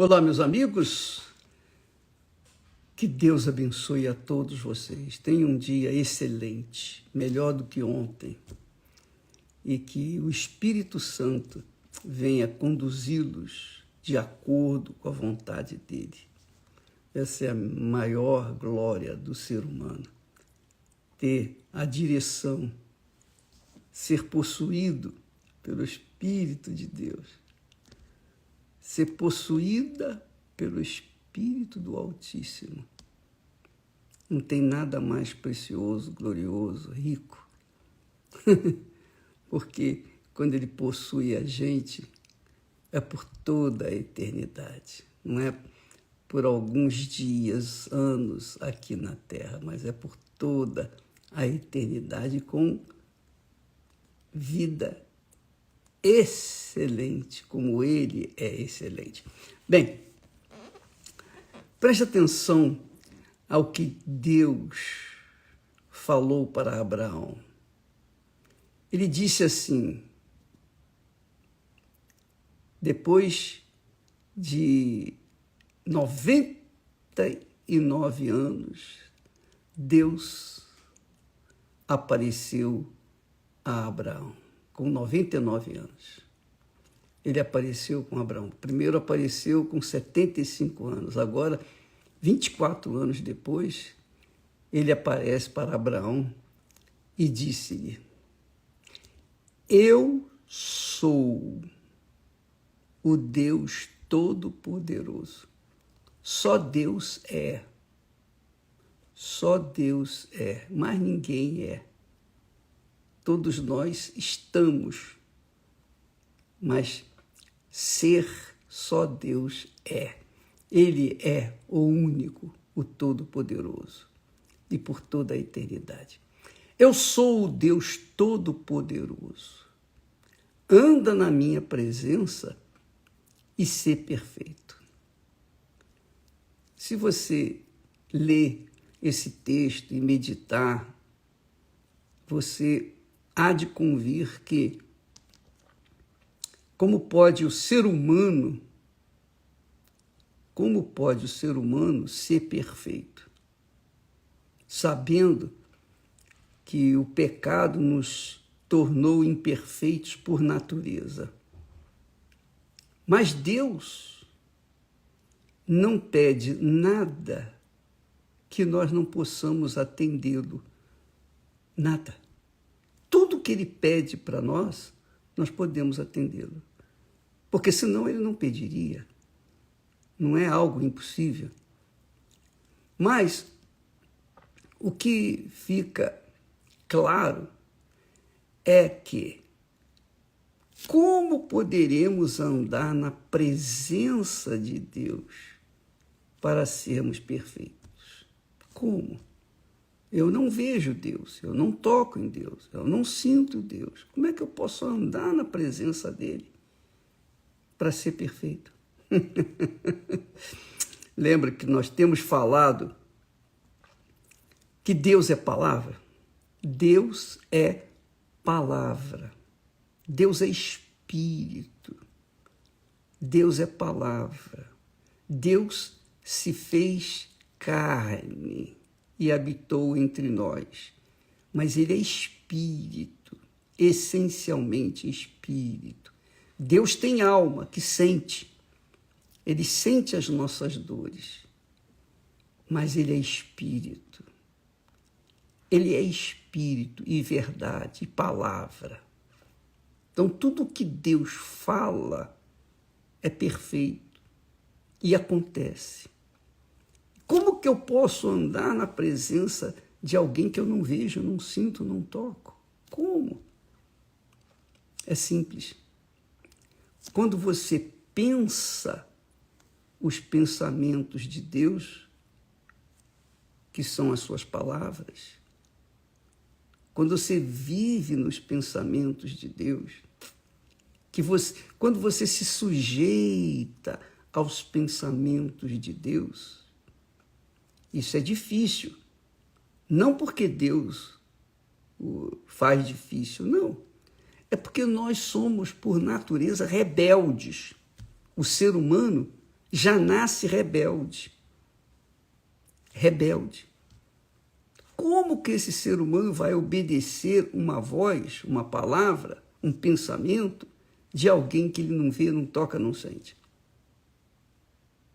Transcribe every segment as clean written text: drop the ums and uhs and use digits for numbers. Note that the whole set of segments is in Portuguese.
Olá, meus amigos. Que Deus abençoe a todos vocês. Tenham um dia excelente, melhor do que ontem. E que o Espírito Santo venha conduzi-los de acordo com a vontade dele. Essa é a maior glória do ser humano. Ter a direção, ser possuído pelo Espírito de Deus. Ser possuída pelo Espírito do Altíssimo. Não tem nada mais precioso, glorioso, rico. Porque quando ele possui a gente, é por toda a eternidade. Não é por alguns dias, anos aqui na Terra, mas é por toda a eternidade com vida excelente, como ele é excelente. Bem, preste atenção ao que Deus falou para Abraão. Ele disse assim, depois de 99 anos, Deus apareceu a Abraão, com 99 anos. Ele apareceu com Abraão. Primeiro apareceu com 75 anos, agora, 24 anos depois, ele aparece para Abraão e disse-lhe: Eu sou o Deus Todo-Poderoso. Só Deus é. Só Deus é, mais ninguém é. Todos nós estamos, mas ser só Deus é. Ele é o único, o Todo-Poderoso, e por toda a eternidade. Eu sou o Deus Todo-Poderoso. Anda na minha presença e ser perfeito. Se você ler esse texto e meditar, você há de convir que como pode o ser humano ser perfeito, sabendo que o pecado nos tornou imperfeitos por natureza. Mas Deus não pede nada que nós não possamos atendê-lo. Nada. Tudo que ele pede para nós, nós podemos atendê-lo. Porque senão ele não pediria. Não é algo impossível. Mas o que fica claro é que como poderemos andar na presença de Deus para sermos perfeitos? Como? Eu não vejo Deus, eu não toco em Deus, eu não sinto Deus. Como é que eu posso andar na presença dele para ser perfeito? Lembra que nós temos falado que Deus é palavra? Deus é palavra. Deus é espírito. Deus é palavra. Deus se fez carne e habitou entre nós. Mas ele é espírito, essencialmente espírito. Deus tem alma que sente. Ele sente as nossas dores. Mas ele é espírito. Ele é espírito e verdade e palavra. Então, tudo que Deus fala é perfeito e acontece. Como que eu posso andar na presença de alguém que eu não vejo, não sinto, não toco? Como? É simples. Quando você pensa os pensamentos de Deus, que são as suas palavras, quando você vive nos pensamentos de Deus, quando você se sujeita aos pensamentos de Deus, isso é difícil. Não porque Deus o faz difícil, não. É porque nós somos, por natureza, rebeldes. O ser humano já nasce rebelde. Rebelde. Como que esse ser humano vai obedecer uma voz, uma palavra, um pensamento de alguém que ele não vê, não toca, não sente?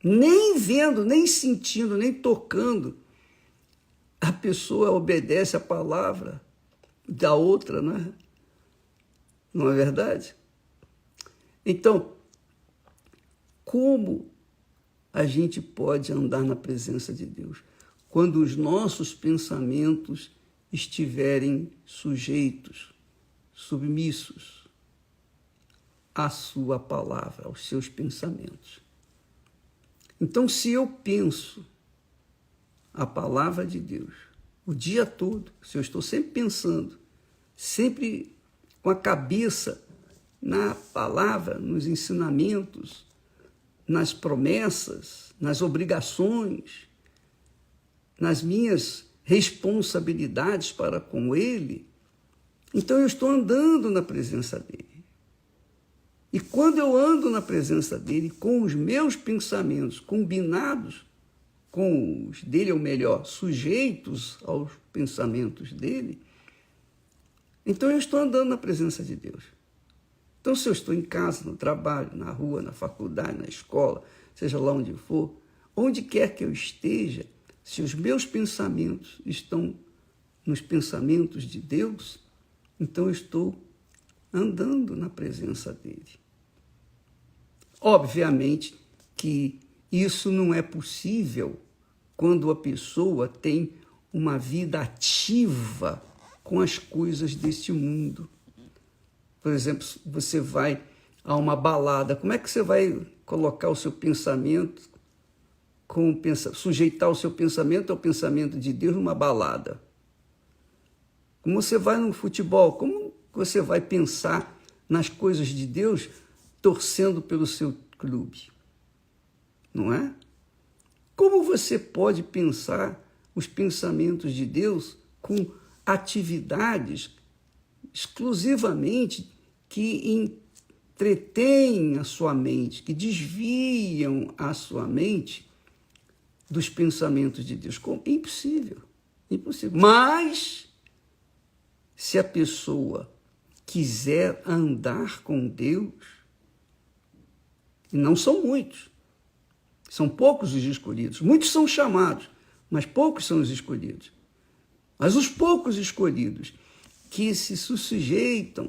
Nem vendo, nem sentindo, nem tocando, a pessoa obedece a palavra da outra, não é? Não é verdade? Então, como a gente pode andar na presença de Deus? Quando os nossos pensamentos estiverem sujeitos, submissos à sua palavra, aos seus pensamentos. Então, se eu penso a palavra de Deus o dia todo, se eu estou sempre pensando, sempre com a cabeça na palavra, nos ensinamentos, nas promessas, nas obrigações, nas minhas responsabilidades para com Ele, então eu estou andando na presença dEle. E quando eu ando na presença dEle, com os meus pensamentos combinados com os dEle, ou melhor, sujeitos aos pensamentos dEle, então eu estou andando na presença de Deus. Então, se eu estou em casa, no trabalho, na rua, na faculdade, na escola, seja lá onde for, onde quer que eu esteja, se os meus pensamentos estão nos pensamentos de Deus, então eu estou andando na presença dele. Obviamente que isso não é possível quando a pessoa tem uma vida ativa com as coisas deste mundo. Por exemplo, você vai a uma balada, como é que você vai colocar o seu pensamento, sujeitar o seu pensamento ao pensamento de Deus numa balada? Como você vai no futebol, como você vai pensar nas coisas de Deus torcendo pelo seu clube? Não é? Como você pode pensar os pensamentos de Deus com atividades exclusivamente que entretêm a sua mente, que desviam a sua mente dos pensamentos de Deus? Impossível, impossível. Mas, se a pessoa quiser andar com Deus, e não são muitos, são poucos os escolhidos, muitos são chamados, mas poucos são os escolhidos. Mas os poucos escolhidos que se sujeitam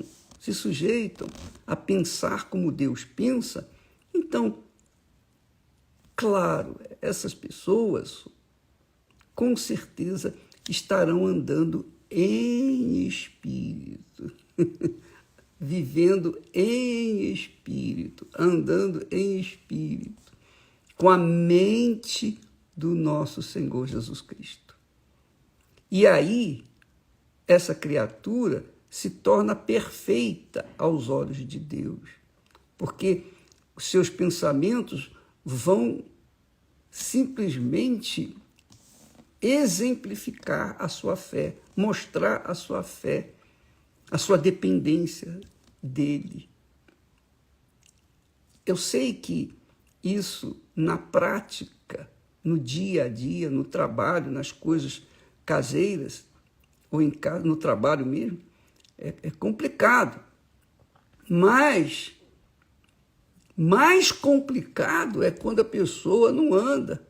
a pensar como Deus pensa, então, claro, essas pessoas com certeza estarão andando em espírito, vivendo em espírito, andando em espírito, com a mente do nosso Senhor Jesus Cristo. E aí, essa criatura se torna perfeita aos olhos de Deus, porque os seus pensamentos vão simplesmente exemplificar a sua fé, mostrar a sua fé, a sua dependência dele. Eu sei que isso, na prática, no dia a dia, no trabalho, nas coisas caseiras, ou em casa, no trabalho mesmo, é complicado. Mas mais complicado é quando a pessoa não anda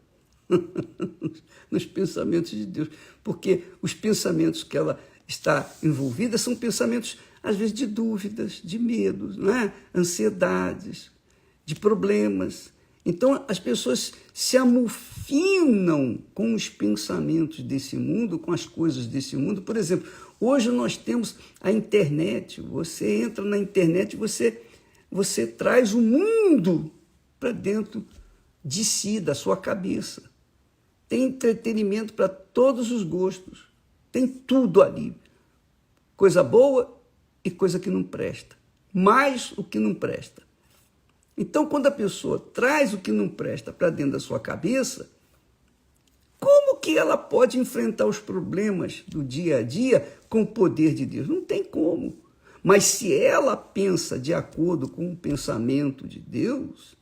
nos pensamentos de Deus, porque os pensamentos que ela está envolvida são pensamentos, às vezes, de dúvidas, de medos, não é? Ansiedades, de problemas. Então, as pessoas se amofinam com os pensamentos desse mundo, com as coisas desse mundo. Por exemplo, hoje nós temos a internet. Você entra na internet, você traz o mundo para dentro de si, da sua cabeça. Tem entretenimento para todos os gostos. Tem tudo ali. Coisa boa e coisa que não presta. Mais o que não presta. Então, quando a pessoa traz o que não presta para dentro da sua cabeça, como que ela pode enfrentar os problemas do dia a dia com o poder de Deus? Não tem como. Mas se ela pensa de acordo com o pensamento de Deus,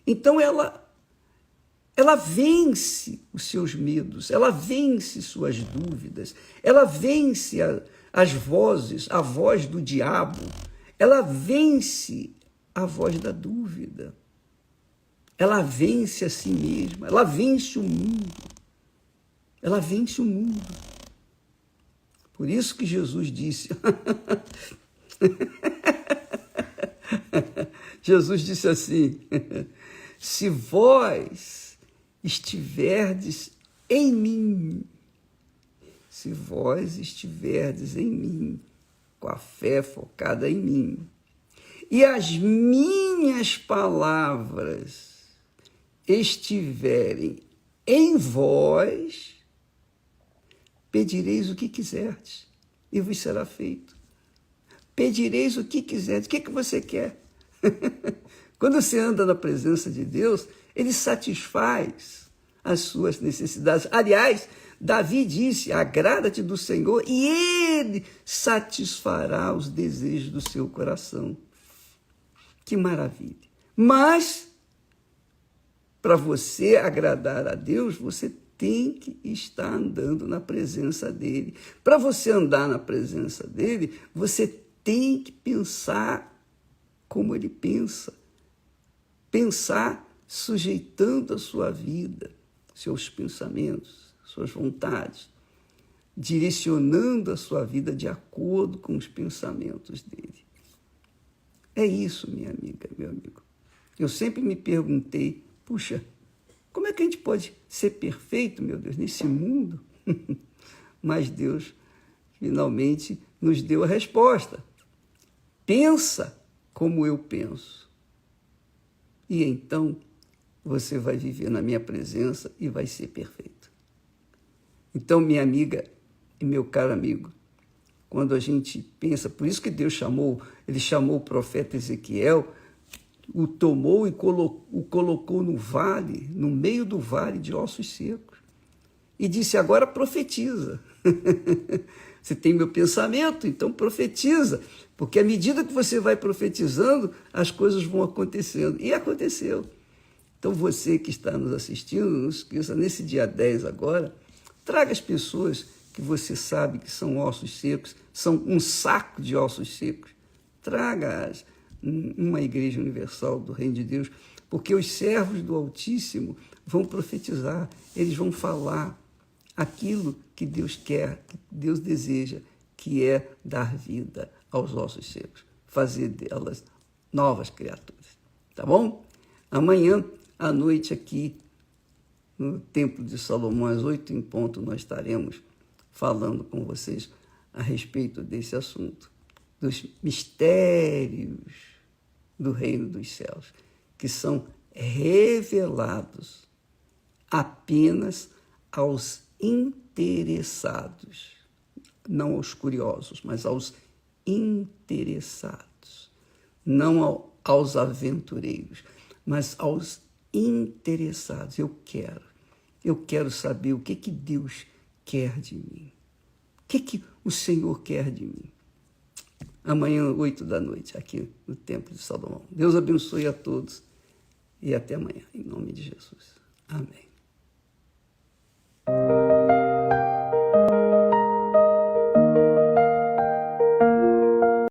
então ela ela vence os seus medos, ela vence suas dúvidas, ela vence as vozes, a voz do diabo, ela vence a voz da dúvida, ela vence a si mesma, ela vence o mundo, ela vence o mundo. Por isso que Jesus disse, Jesus disse assim, se vós estiverdes em mim, se vós estiverdes em mim, com a fé focada em mim, e as minhas palavras estiverem em vós, pedireis o que quiserdes e vos será feito. Pedireis o que quiserdes. O que você quer? Quando você anda na presença de Deus, ele satisfaz as suas necessidades. Aliás, Davi disse, agrada-te do Senhor e ele satisfará os desejos do seu coração. Que maravilha. Mas, para você agradar a Deus, você tem que estar andando na presença dele. Para você andar na presença dele, você tem que pensar como ele pensa. Pensar sujeitando a sua vida, seus pensamentos, suas vontades, direcionando a sua vida de acordo com os pensamentos dele. É isso, minha amiga, meu amigo. Eu sempre me perguntei, puxa, como é que a gente pode ser perfeito, meu Deus, nesse mundo? Mas Deus finalmente nos deu a resposta. Pensa como eu penso. E então você vai viver na minha presença e vai ser perfeito. Então, minha amiga e meu caro amigo, quando a gente pensa, por isso que Deus chamou o profeta Ezequiel, o tomou e o colocou no vale, no meio do vale de ossos secos. E disse, agora profetiza. Você tem meu pensamento, então profetiza. Porque à medida que você vai profetizando, as coisas vão acontecendo. E aconteceu. Então você que está nos assistindo, não esqueça, nesse dia 10 agora, traga as pessoas que você sabe que são ossos secos, são um saco de ossos secos. Traga-as uma igreja universal do Reino de Deus, porque os servos do Altíssimo vão profetizar, eles vão falar aquilo que Deus quer, que Deus deseja, que é dar vida aos ossos secos, fazer delas novas criaturas, tá bom? Amanhã à noite aqui no Templo de Salomão, às 8 em ponto, nós estaremos falando com vocês a respeito desse assunto, dos mistérios do reino dos céus, que são revelados apenas aos interessados, não aos curiosos, mas aos interessados, não aos aventureiros, mas aos interessados. Eu quero saber o que Deus quer de mim, o que o Senhor quer de mim. Amanhã, 8 da noite, aqui no Templo de Salomão. Deus abençoe a todos e até amanhã, em nome de Jesus. Amém.